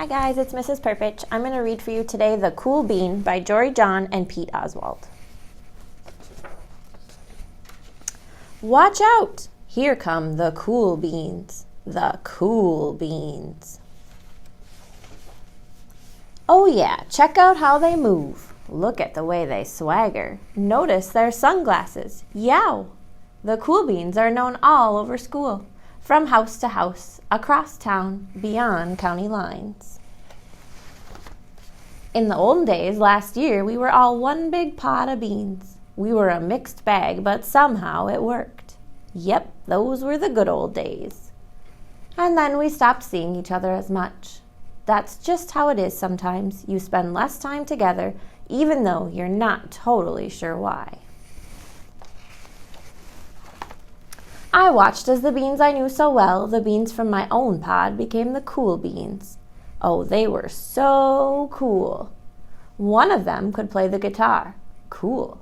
Hi guys, it's Mrs. Perpich. I'm going to read for you today The Cool Bean by Jory John and Pete Oswald. Watch out! Here come the cool beans. The cool beans. Oh yeah, check out how they move. Look at the way they swagger. Notice their sunglasses. Yow! The cool beans are known all over school, from house to house, across town, beyond county lines. In the olden days, last year, we were all one big pot of beans. We were a mixed bag, but somehow it worked. Yep, those were the good old days. And then we stopped seeing each other as much. That's just how it is sometimes. You spend less time together, even though you're not totally sure why. I watched as the beans I knew so well, the beans from my own pod, became the cool beans. Oh, they were so cool. One of them could play the guitar. Cool.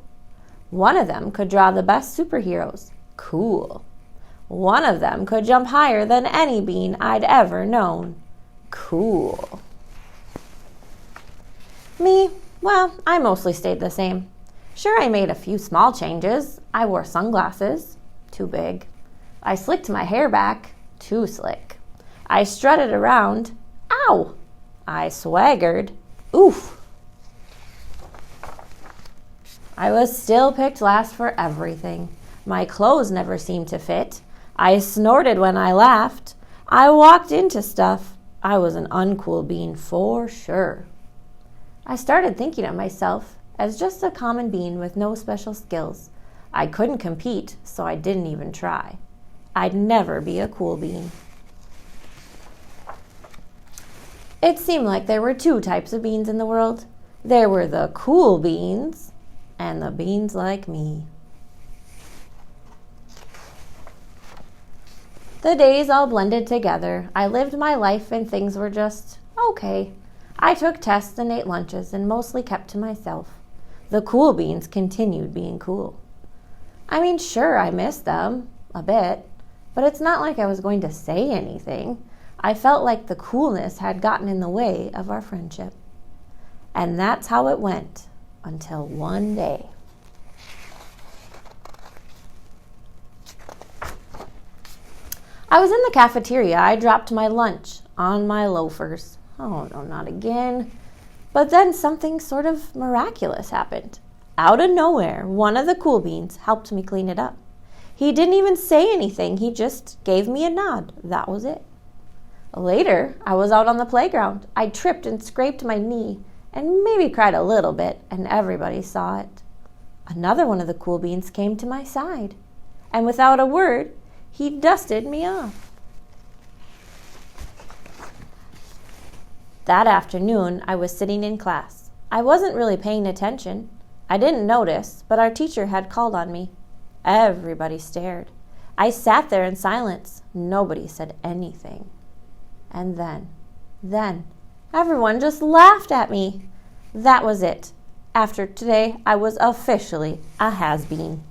One of them could draw the best superheroes. Cool. One of them could jump higher than any bean I'd ever known. Cool. Me, well, I mostly stayed the same. Sure, I made a few small changes. I wore sunglasses. Too big. I slicked my hair back. Too slick. I strutted around. Ow! I swaggered. Oof! I was still picked last for everything. My clothes never seemed to fit. I snorted when I laughed. I walked into stuff. I was an uncool bean for sure. I started thinking of myself as just a common bean with no special skills. I couldn't compete, so I didn't even try. I'd never be a cool bean. It seemed like there were two types of beans in the world. There were the cool beans and the beans like me. The days all blended together. I lived my life and things were just okay. I took tests and ate lunches and mostly kept to myself. The cool beans continued being cool. I mean, sure, I missed them a bit, but it's not like I was going to say anything. I felt like the coolness had gotten in the way of our friendship. And that's how it went until one day. I was in the cafeteria. I dropped my lunch on my loafers. Oh, no, not again. But then something sort of miraculous happened. Out of nowhere, one of the cool beans helped me clean it up. He didn't even say anything. He just gave me a nod. That was it. Later, I was out on the playground. I tripped and scraped my knee and maybe cried a little bit, and everybody saw it. Another one of the cool beans came to my side, and without a word, he dusted me off. That afternoon, I was sitting in class. I wasn't really paying attention. I didn't notice, but our teacher had called on me. Everybody stared. I sat there in silence. Nobody said anything. And then, everyone just laughed at me. That was it. After today, I was officially a has-been.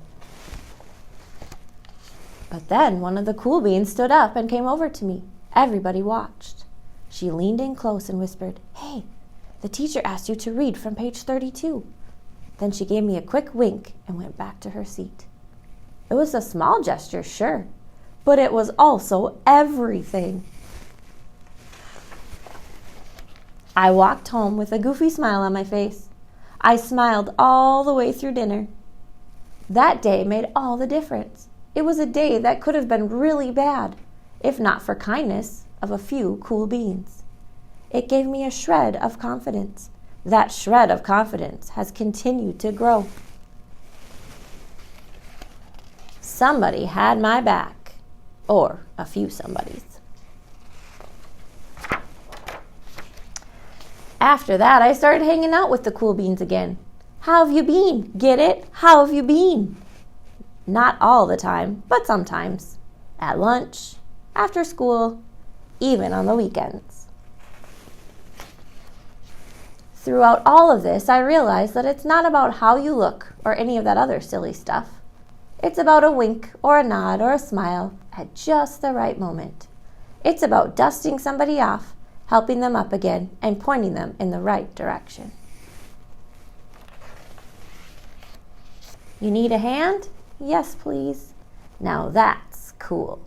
But then one of the cool beans stood up and came over to me. Everybody watched. She leaned in close and whispered, "Hey, the teacher asked you to read from page 32. Then she gave me a quick wink and went back to her seat. It was a small gesture, sure, but it was also everything. I walked home with a goofy smile on my face. I smiled all the way through dinner. That day made all the difference. It was a day that could have been really bad, if not for kindness of a few cool beans. It gave me a shred of confidence. That shred of confidence has continued to grow. Somebody had my back, or a few somebodies. After that, I started hanging out with the cool beans again. How have you been? Get it? How have you been? Not all the time, but sometimes. At lunch, after school, even on the weekends. Throughout all of this, I realized that it's not about how you look or any of that other silly stuff. It's about a wink or a nod or a smile at just the right moment. It's about dusting somebody off, helping them up again and pointing them in the right direction. You need a hand? Yes, please. Now that's cool.